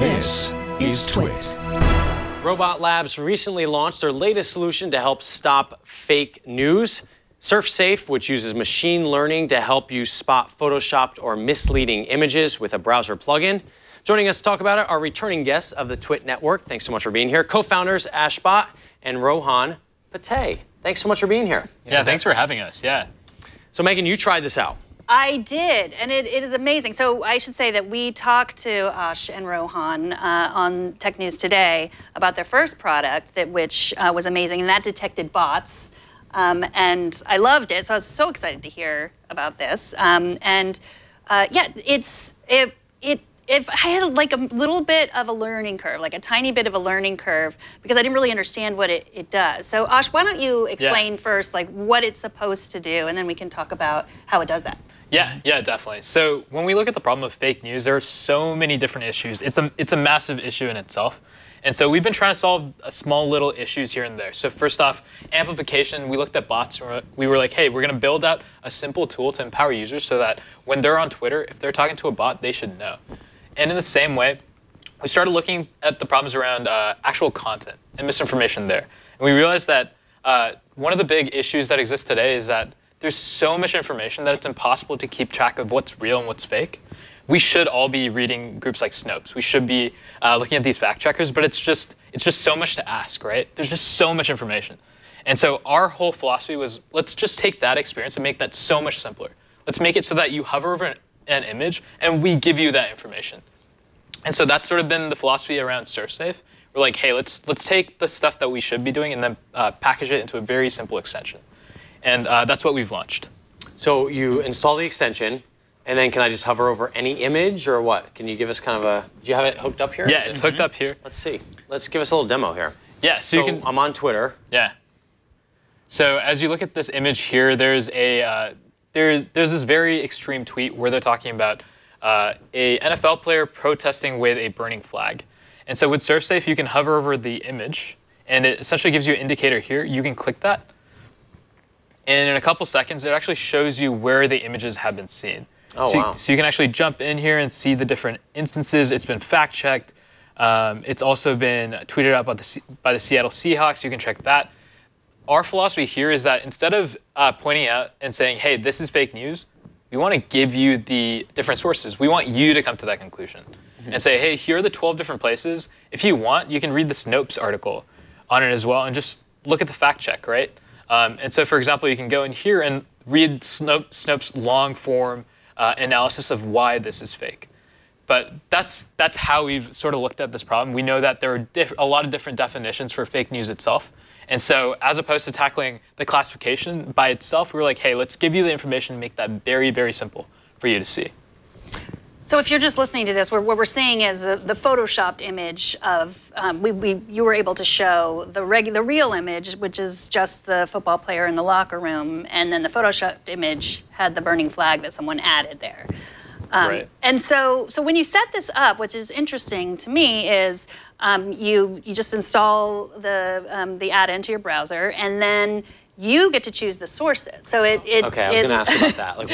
This is TWiT. RoBhat Labs recently launched their latest solution to help stop fake news. SurfSafe, which uses machine learning to help you spot photoshopped or misleading images with a browser plugin. Joining us to talk about it are returning guests of the TWiT network. Thanks so much for being here. Co-founders Bhat and Rohan. Phadte. Thanks so much for being here. Yeah, thanks for having us. Yeah. So Megan, you tried this out. I did, and it is amazing. So I should say that we talked to Ash and Rohan on Tech News Today about their first product, which was amazing, and that detected bots. And I loved it, so I was so excited to hear about this. Yeah, if I had like a little bit of a learning curve, like a tiny bit of a learning curve, because I didn't really understand what it does. So Ash, why don't you explain first like what it's supposed to do, and then we can talk about how it does that. Yeah, definitely. So when we look at the problem of fake news, there are so many different issues. It's a massive issue in itself. And so we've been trying to solve small little issues here and there. So first off, amplification, we looked at bots. We were like, hey, we're going to build out a simple tool to empower users so that when they're on Twitter, if they're talking to a bot, they should know. And in the same way, we started looking at the problems around actual content and misinformation there. And we realized that one of the big issues that exists today is that there's so much information that it's impossible to keep track of what's real and what's fake. We should all be reading groups like Snopes. We should be looking at these fact checkers, but it's just so much to ask, right? There's just so much information. And so our whole philosophy was, let's just take that experience and make that so much simpler. Let's make it so that you hover over an image and we give you that information. And so that's sort of been the philosophy around SurfSafe. We're like, hey, let's take the stuff that we should be doing and then package it into a very simple extension. And that's what we've launched. So you install the extension, and then can I just hover over any image, or what? Can you give us kind of a, do you have it hooked up here? Yeah, it's hooked up here. Let's see. Let's give us a little demo here. Yeah, so you can. I'm on Twitter. Yeah. So as you look at this image here, there's this very extreme tweet where they're talking about a NFL player protesting with a burning flag. And so with SurfSafe, you can hover over the image, and it essentially gives you an indicator here. You can click that. And in a couple seconds, it actually shows you where the images have been seen. Oh, wow. So you can actually jump in here and see the different instances. It's been fact-checked. It's also been tweeted out by the Seattle Seahawks. You can check that. Our philosophy here is that instead of pointing out and saying, hey, this is fake news, we want to give you the different sources. We want you to come to that conclusion and say, hey, here are the 12 different places. If you want, you can read the Snopes article on it as well and just look at the fact check, right? And so, for example, you can go in here and read Snopes' long-form analysis of why this is fake. But that's how we've sort of looked at this problem. We know that there are a lot of different definitions for fake news itself. And so as opposed to tackling the classification by itself, we were like, hey, let's give you the information and make that very, very simple for you to see. So if you're just listening to this, what we're seeing is the photoshopped image of, you were able to show the real image, which is just the football player in the locker room, and then the photoshopped image had the burning flag that someone added there. Right. And so when you set this up, which is interesting to me, is you just install the add-in to your browser, and then you get to choose the sources. So okay, I was going to ask about that. Like,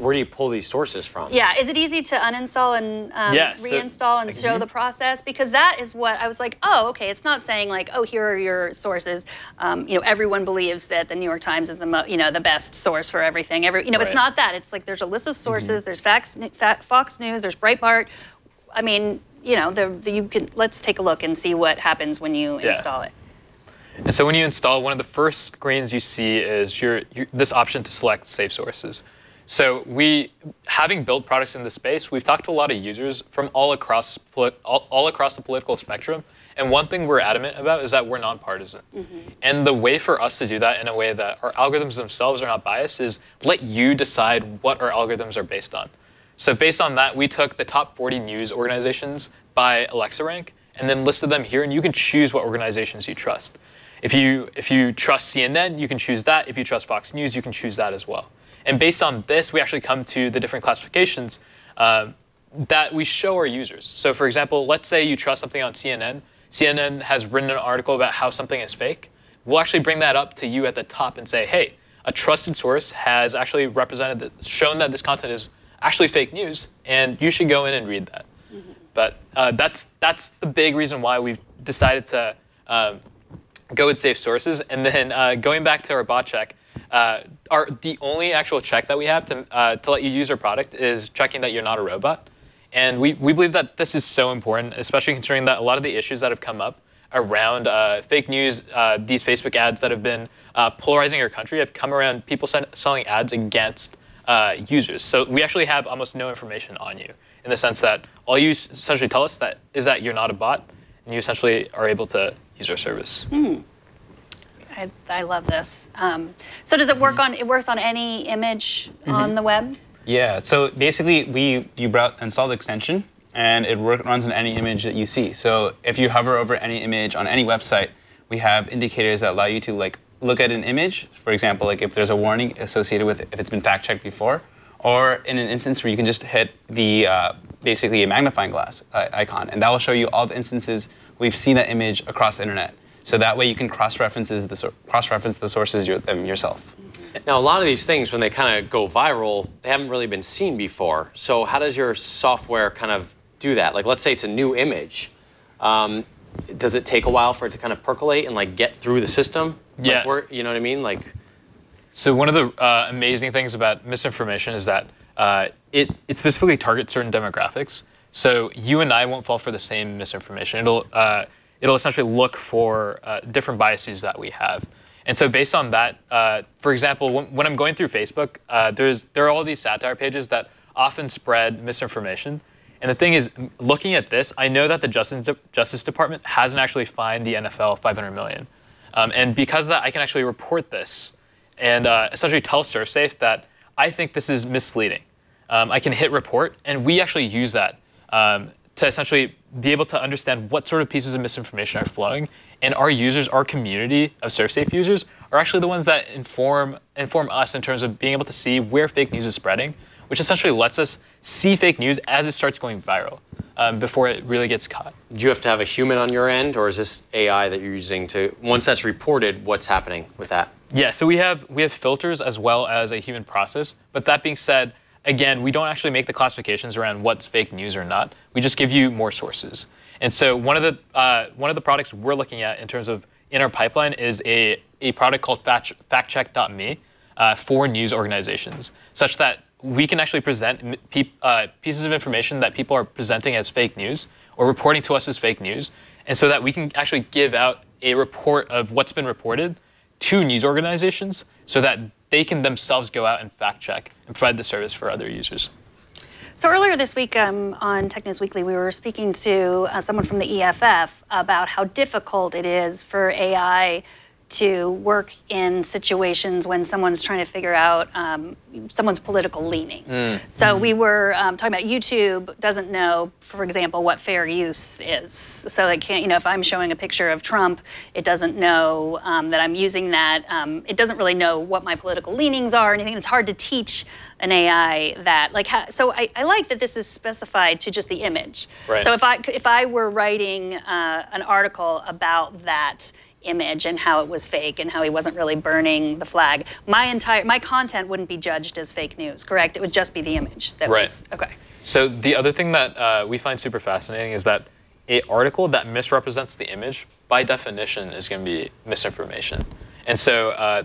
where do you pull these sources from? Yeah, is it easy to uninstall and reinstall and show the process? Because that is what I was like. Oh, okay. It's not saying like, oh, here are your sources. Everyone believes that the New York Times is the best source for everything. It's not that. It's like there's a list of sources. There's Fox News. There's Breitbart. I mean, let's take a look and see what happens when you install it. And so when you install, one of the first screens you see is this option to select safe sources. So having built products in this space, we've talked to a lot of users from all across the political spectrum. And one thing we're adamant about is that we're nonpartisan. And the way for us to do that in a way that our algorithms themselves are not biased is let you decide what our algorithms are based on. So based on that, we took the top 40 news organizations by Alexa rank and then listed them here, and you can choose what organizations you trust. If you trust CNN, you can choose that. If you trust Fox News, you can choose that as well. And based on this, we actually come to the different classifications that we show our users. So for example, let's say you trust something on CNN. CNN has written an article about how something is fake. We'll actually bring that up to you at the top and say, hey, a trusted source has actually shown that this content is actually fake news, and you should go in and read that. But that's the big reason why we've decided to go with safe sources. And then going back to our bot check, the only actual check that we have to let you use our product is checking that you're not a robot. And we believe that this is so important, especially considering that a lot of the issues that have come up around fake news, these Facebook ads that have been polarizing our country have come around people selling ads against users. So we actually have almost no information on you, in the sense that all you essentially tell us is that you're not a bot, and you essentially are able to use our service. I love this. So does it work on? It works on any image on the web? Yeah. So basically, you install the extension, and it runs on any image that you see. So if you hover over any image on any website, we have indicators that allow you to look at an image. For example, if there's a warning associated with it, if it's been fact checked before, or in an instance where you can just hit the basically a magnifying glass icon, and that will show you all the instances we've seen that image across the internet. So that way you can cross-reference the sources yourself. Now, a lot of these things, when they kind of go viral, they haven't really been seen before. So how does your software kind of do that? Let's say it's a new image. Does it take a while for it to kind of percolate and get through the system? Yeah. You know what I mean? So one of the amazing things about misinformation is that it specifically targets certain demographics. So you and I won't fall for the same misinformation. It'll essentially look for different biases that we have. And so based on that, for example, when I'm going through Facebook, there are all these satire pages that often spread misinformation. And the thing is, looking at this, I know that the Justice Department hasn't actually fined the NFL $500 million. And because of that, I can actually report this and essentially tell SurfSafe that I think this is misleading. I can hit report, and we actually use that to essentially be able to understand what sort of pieces of misinformation are flowing. And our users, our community of SurfSafe users, are actually the ones that inform us in terms of being able to see where fake news is spreading, which essentially lets us see fake news as it starts going viral before it really gets caught. Do you have to have a human on your end, or is this AI that you're using to, once that's reported, what's happening with that? Yeah, so we have filters as well as a human process. But that being said, again, we don't actually make the classifications around what's fake news or not. We just give you more sources. And so one of the products we're looking at in terms of in our pipeline is a product called factcheck.me for news organizations, such that we can actually present pieces of information that people are presenting as fake news or reporting to us as fake news, and so that we can actually give out a report of what's been reported to news organizations so that they can themselves go out and fact check and provide the service for other users. So earlier this week on Tech News Weekly, we were speaking to someone from the EFF about how difficult it is for AI to work in situations when someone's trying to figure out someone's political leaning. So we were talking about YouTube doesn't know, for example, what fair use is. So it can't, if I'm showing a picture of Trump, it doesn't know that I'm using that. It doesn't really know what my political leanings are or anything. It's hard to teach an AI that. So I like that this is specified to just the image. Right. So if I were writing an article about that image and how it was fake and how he wasn't really burning the flag, my content wouldn't be judged as fake news, correct? It would just be the image that was, okay. So the other thing that we find super fascinating is that an article that misrepresents the image, by definition, is going to be misinformation. And so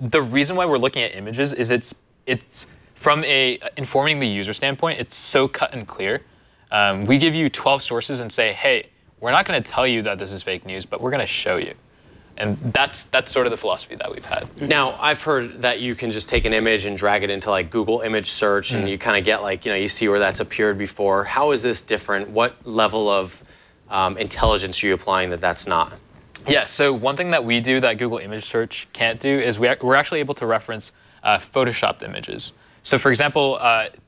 the reason why we're looking at images is it's from informing the user standpoint, it's so cut and clear. We give you 12 sources and say, hey, we're not going to tell you that this is fake news, but we're going to show you. And that's sort of the philosophy that we've had. Now, I've heard that you can just take an image and drag it into Google image search and you kind of get you see where that's appeared before. How is this different? What level of intelligence are you applying that that's not? Yeah, so one thing that we do that Google image search can't do is we're actually able to reference Photoshopped images. So for example,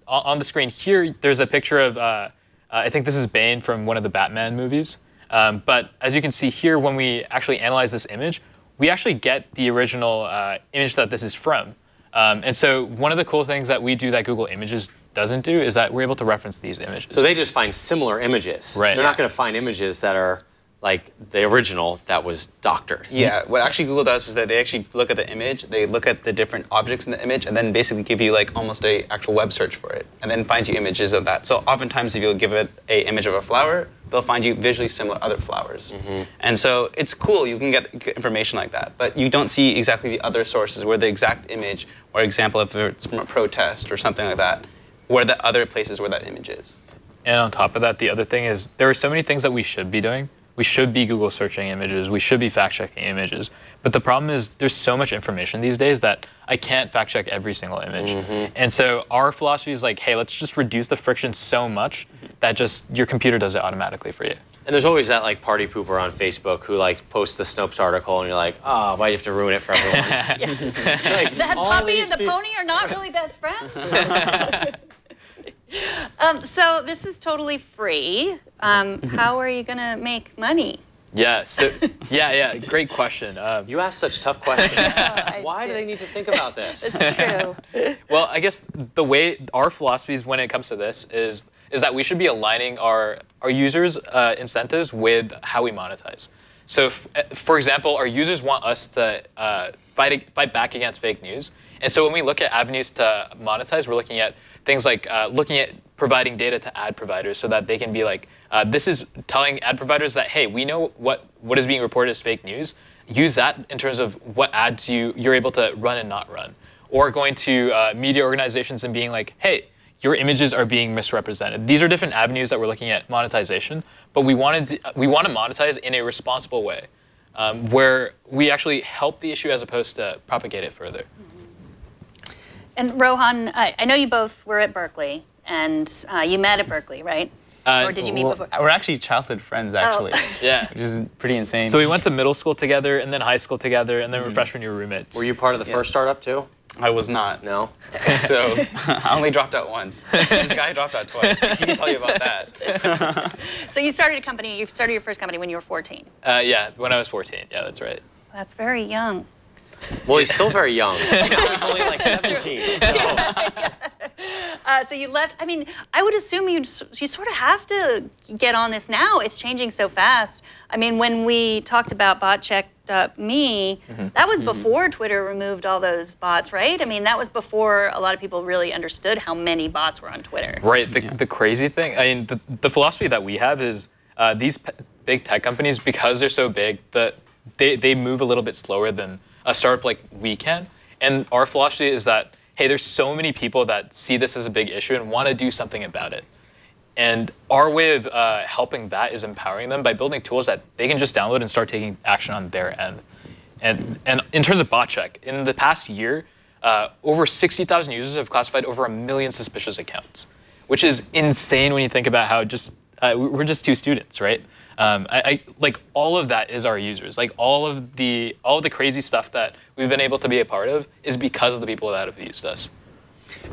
on the screen here, there's a picture of I think this is Bane from one of the Batman movies. But as you can see here, when we actually analyze this image, we actually get the original image that this is from. And so one of the cool things that we do that Google Images doesn't do is that we're able to reference these images. So they just find similar images. Right. They're not going to find images that are like the original that was doctored. Yeah, what actually Google does is that they actually look at the image, they look at the different objects in the image, and then basically give you like almost a actual web search for it, and then finds you images of that. So oftentimes if you'll give it an image of a flower, they'll find you visually similar other flowers. And so it's cool, you can get information like that, but you don't see exactly the other sources where the exact image, or example if it's from a protest or something like that, where the other places where that image is. And on top of that, the other thing is there are so many things that we should be doing. We should be Google searching images. We should be fact-checking images. But the problem is there's so much information these days that I can't fact-check every single image. And so our philosophy is like, hey, let's just reduce the friction so much that just your computer does it automatically for you. And there's always that like party pooper on Facebook who like posts the Snopes article and you're like, oh, why do you have to ruin it for everyone? Like, that puppy and the pony are not really best friends. So this is totally free. How are you gonna make money? Yeah, so yeah, great question. You ask such tough questions. Why do they need to think about this? It's true. Well, I guess the way our philosophies when it comes to this is that we should be aligning our users' incentives with how we monetize. So, for example, our users want us to fight back against fake news. And so when we look at avenues to monetize, we're looking at things like looking at providing data to ad providers so that they can be like, this is telling ad providers that, hey, we know what is being reported as fake news. Use that in terms of what ads you're able to run and not run. Or going to media organizations and being like, hey, your images are being misrepresented. These are different avenues that we're looking at monetization, but we want to monetize in a responsible way, where we actually help the issue as opposed to propagate it further. And Rohan, I know you both were at Berkeley, and you met at Berkeley, right? Or did you meet before? We're actually childhood friends, actually. Yeah. Which is pretty insane. So we went to middle school together, and then high school together, and then we're freshman year roommates. Were you part of the first startup too? I was not. No? So I only dropped out once. This guy dropped out twice. He can tell you about that. So you started a company, you started your first company when you were 14. Yeah, when I was 14. Yeah, that's right. That's very young. Well, he's still very young. He's only like 17. So you left. I mean, I would assume you sort of have to get on this now. It's changing so fast. I mean, when we talked about botcheck.me, that was before Twitter removed all those bots, right? I mean, that was before a lot of people really understood how many bots were on Twitter. Right. The crazy thing, I mean, the philosophy that we have is these big tech companies, because they're so big, they move a little bit slower than a startup like we can. And our philosophy is that, hey, there's so many people that see this as a big issue and want to do something about it. And our way of helping that is empowering them by building tools that they can just download and start taking action on their end. And in terms of bot check, in the past year, over 60,000 users have classified over 1 million suspicious accounts, which is insane when you think about how we're just 2 students, right? Like all of that is our users. Like all of the crazy stuff that we've been able to be a part of is because of the people that have used us.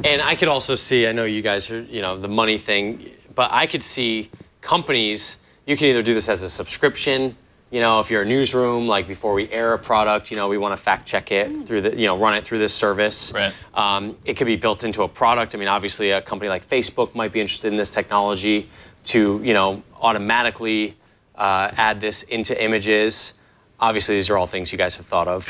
And I could also see, I know you guys are, the money thing, but I could see companies, you can either do this as a subscription, if you're a newsroom, like before we air a product, we want to fact check it through run it through this service. Right. It could be built into a product. I mean, obviously a company like Facebook might be interested in this technology to, automatically add this into images. Obviously, these are all things you guys have thought of.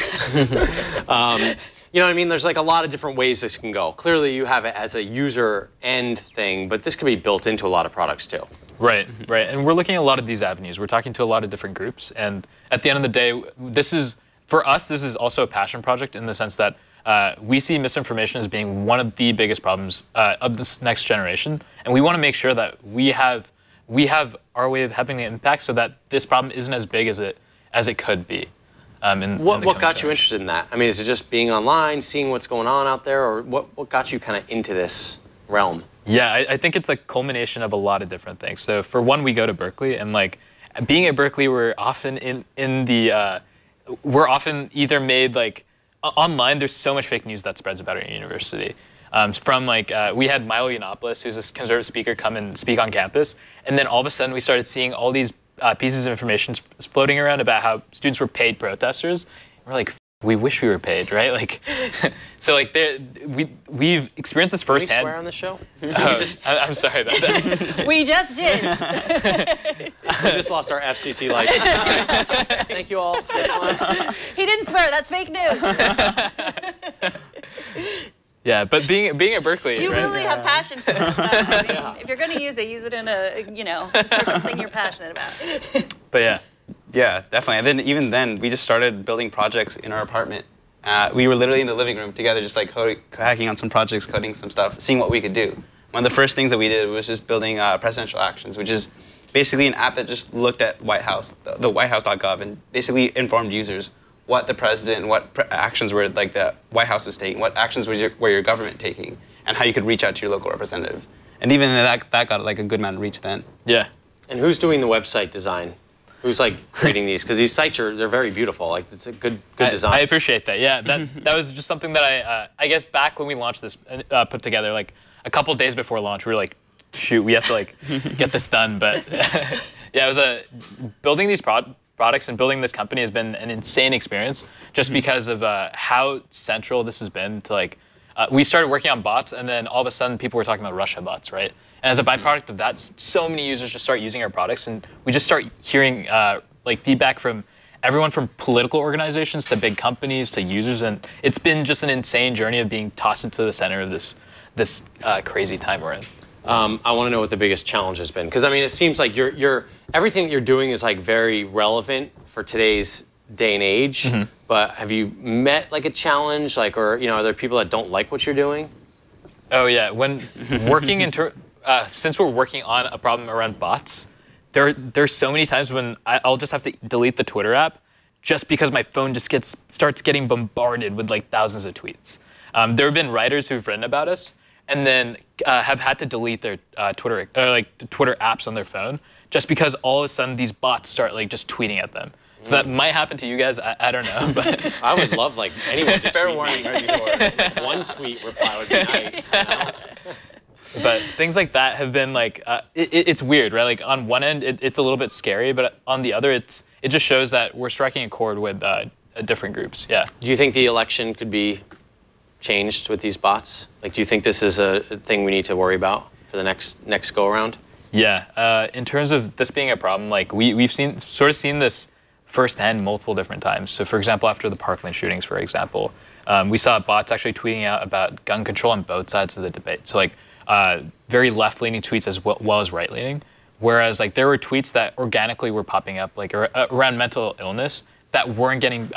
You know what I mean? There's like a lot of different ways this can go. Clearly, you have it as a user end thing, but this could be built into a lot of products too. Right, right. And we're looking at a lot of these avenues. We're talking to a lot of different groups. And at the end of the day, for us, this is also a passion project in the sense that we see misinformation as being one of the biggest problems of this next generation. And we want to make sure that we have our way of having an impact so that this problem isn't as big as it could be. What got you interested in that? I mean, is it just being online, seeing what's going on out there, or what got you kind of into this realm? Yeah, I think it's a culmination of a lot of different things. So for one, we go to Berkeley, and like being at Berkeley, we're often we're often either made like online. There's so much fake news that spreads about our university. We had Milo Yiannopoulos, who's this conservative speaker, come and speak on campus, and then all of a sudden we started seeing all these pieces of information floating around about how students were paid protesters. We're like, we wish we were paid, right? Like, so like we've experienced this firsthand. Can we swear on the show? I'm sorry about that. We just did. We just lost our FCC license. Thank you all. He didn't swear. That's fake news. Yeah, but being at Berkeley, you right? really have passion for it. I mean, if you're going to use it in a, for something you're passionate about. But yeah. Yeah, definitely. And then even then, we just started building projects in our apartment. We were literally in the living room together, just like hacking on some projects, coding some stuff, seeing what we could do. One of the first things that we did was just building presidential actions, which is basically an app that just looked at White House, the whitehouse.gov, and basically informed users what the president and what actions were like the White House was taking, what actions were your government taking, and how you could reach out to your local representative. And even that got like a good amount of reach then. Yeah. And who's doing the website design? Who's like creating these? Because these sites they're very beautiful. Like it's a good design. I appreciate that. Yeah, that was just something that I guess back when we launched this, put together like a couple days before launch, we were like, shoot, we have to like get this done. But yeah, it was building these products and building this company has been an insane experience, just because of how central this has been to like. We started working on bots, and then all of a sudden people were talking about Russia bots, right? And as a byproduct of that, so many users just start using our products, and we just start hearing like feedback from everyone from political organizations to big companies to users, and it's been just an insane journey of being tossed into the center of this crazy time we're in. I want to know what the biggest challenge has been, because I mean, it seems like everything that you're doing is like very relevant for today's day and age. Mm-hmm. But have you met like a challenge, like, or are there people that don't like what you're doing? Oh yeah, when working since we're working on a problem around bots, there's so many times when I'll just have to delete the Twitter app just because my phone just starts getting bombarded with like thousands of tweets. There have been writers who've written about us and then have had to delete their Twitter apps on their phone just because all of a sudden these bots start like just tweeting at them. So that might happen to you guys. I don't know, but I would love like anyone to fair warning right before. one tweet reply would be nice. But things like that have been like it's weird, right? Like on one end, it's a little bit scary, but on the other, it just shows that we're striking a chord with different groups. Yeah. Do you think the election could be changed with these bots? Like, do you think this is a thing we need to worry about for the next go around? Yeah. In terms of this being a problem, like we've seen this firsthand multiple different times. So, for example, after the Parkland shootings, for example, we saw bots actually tweeting out about gun control on both sides of the debate. So, like, very left-leaning tweets as well as right-leaning. Whereas, like, there were tweets that organically were popping up, like, around mental illness that weren't getting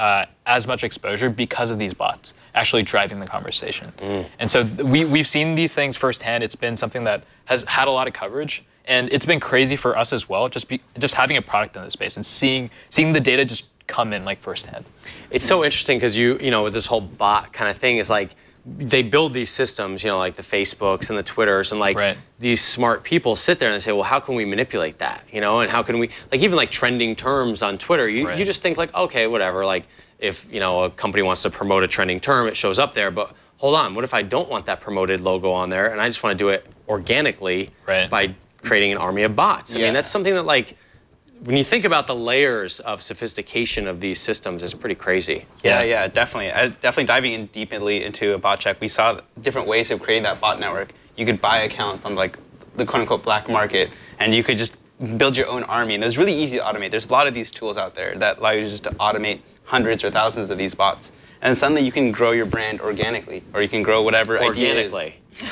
as much exposure because of these bots actually driving the conversation. And so we've seen these things firsthand. It's been something that has had a lot of coverage. And it's been crazy for us as well, just having a product in this space and seeing the data just come in like firsthand. It's so interesting because with this whole bot kind of thing is like they build these systems, like the Facebooks and the Twitters, and like these smart people sit there and they say, well, how can we manipulate that? And how can we even like trending terms on Twitter? You just think like, okay, whatever. Like if a company wants to promote a trending term, it shows up there, but hold on, what if I don't want that promoted logo on there and I just want to do it organically by creating an army of bots? I mean, that's something that, like, when you think about the layers of sophistication of these systems, is pretty crazy. Yeah, definitely. Definitely diving in deeply into a bot check, we saw different ways of creating that bot network. You could buy accounts on, like, the quote-unquote black market, and you could just build your own army. And it was really easy to automate. There's a lot of these tools out there that allow you just to automate hundreds or thousands of these bots. And suddenly you can grow your brand organically, or you can grow whatever idea is.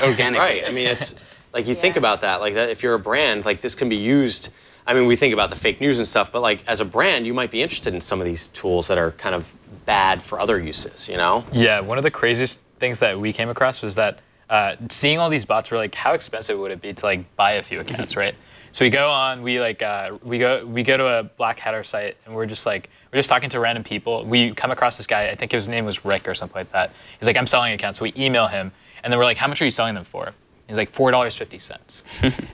Organically. Right. I mean, it's... Like, you think about that, like, that if you're a brand, like, this can be used. I mean, we think about the fake news and stuff, but, like, as a brand, you might be interested in some of these tools that are kind of bad for other uses, Yeah, one of the craziest things that we came across was that seeing all these bots, we're like, how expensive would it be to, like, buy a few accounts, right? So we go on, we go to a Black Hatter site, and we're just talking to random people. We come across this guy, I think his name was Rick or something like that. He's like, I'm selling accounts. So we email him, and then we're like, how much are you selling them for? He's like, $4.50.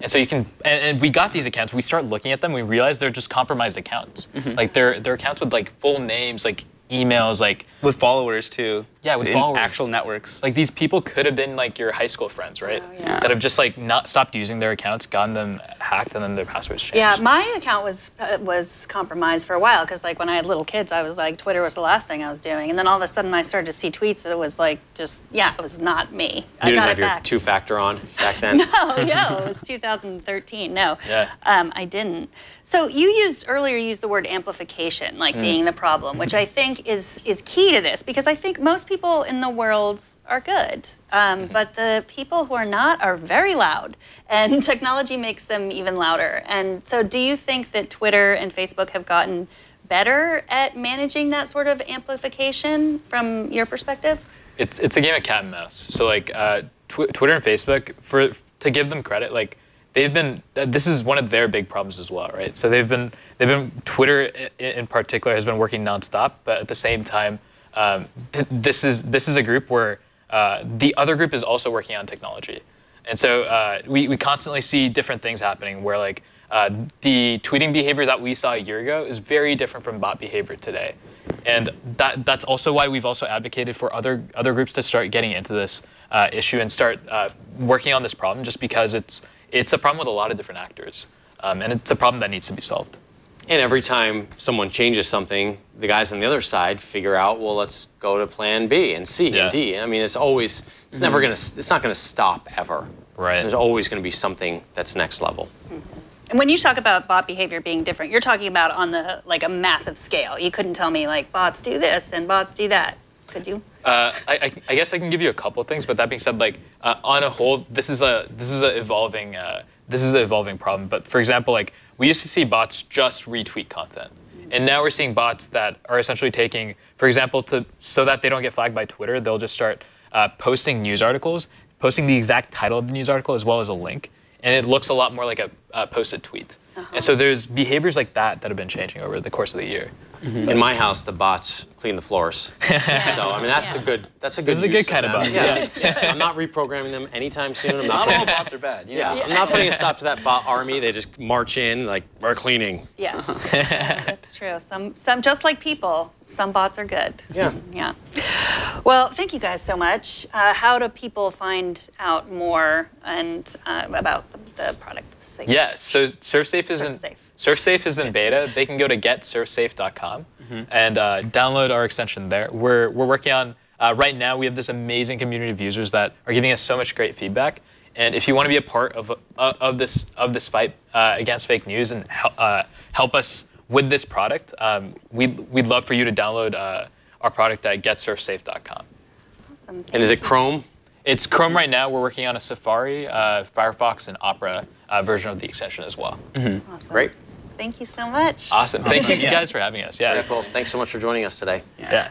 And so you can, and we got these accounts, we start looking at them, we realize they're just compromised accounts. Like they're accounts with like full names, like emails, like. With followers too. in followers. actual networks. Like these people could have been like your high school friends, right? Oh, yeah. That have just like not stopped using their accounts, gotten them hacked, and then their passwords changed. Yeah, my account was compromised for a while because like when I had little kids, I was like Twitter was the last thing I was doing, and then all of a sudden I started to see tweets that it was like just it was not me. You didn't have your two-factor on back then? No, it was 2013. No, I didn't. So you earlier used the word amplification, like being the problem, which I think is key to this because I think most people in the world are good, but the people who are not are very loud, and technology makes them even louder. And so do you think that Twitter and Facebook have gotten better at managing that sort of amplification from your perspective? It's a game of cat and mouse. So like Twitter and Facebook, to give them credit, like this is one of their big problems as well, right? So they've been Twitter in particular has been working nonstop, but at the same time, this is a group where the other group is also working on technology, and so we constantly see different things happening where like the tweeting behavior that we saw a year ago is very different from bot behavior today, and that's also why we've also advocated for other groups to start getting into this issue and start working on this problem, just because it's a problem with a lot of different actors, and it's a problem that needs to be solved. And every time someone changes something, the guys on the other side figure out, well, let's go to plan B and C and D. I mean, it's not gonna stop ever. Right. There's always gonna be something that's next level. And when you talk about bot behavior being different, you're talking about on a massive scale. You couldn't tell me like bots do this and bots do that, could you? I guess I can give you a couple of things, but that being said, like on a whole, this is an evolving problem. But for example, like we used to see bots just retweet content, and now we're seeing bots that are essentially taking, for example, so that they don't get flagged by Twitter, they'll just start posting news articles, posting the exact title of the news article as well as a link, and it looks a lot more like a posted tweet. And so there's behaviors like that have been changing over the course of the year. In my house, the bots clean the floors. So I mean, that's a good. This is a good kind of bot. Yeah. I'm not reprogramming them anytime soon. Not all bots are bad. You know? I'm not putting a stop to that bot army. They just march in like we're cleaning. Yes, that's true. Some just like people, some bots are good. Yeah. Well, thank you guys so much. How do people find out more and about the product? Yeah, so SurfSafe is in beta. They can go to getsurfsafe.com and download our extension there. We're working on right now. We have this amazing community of users that are giving us so much great feedback. And if you want to be a part of this fight against fake news and help us with this product, we'd love for you to download our product at getsurfsafe.com. Awesome. And is it Chrome? It's Chrome right now. We're working on a Safari, Firefox, and Opera version of the extension as well. Awesome. Great. Thank you so much. Awesome. Thank you guys for having us. Yeah. Very cool. Thanks so much for joining us today. Yeah.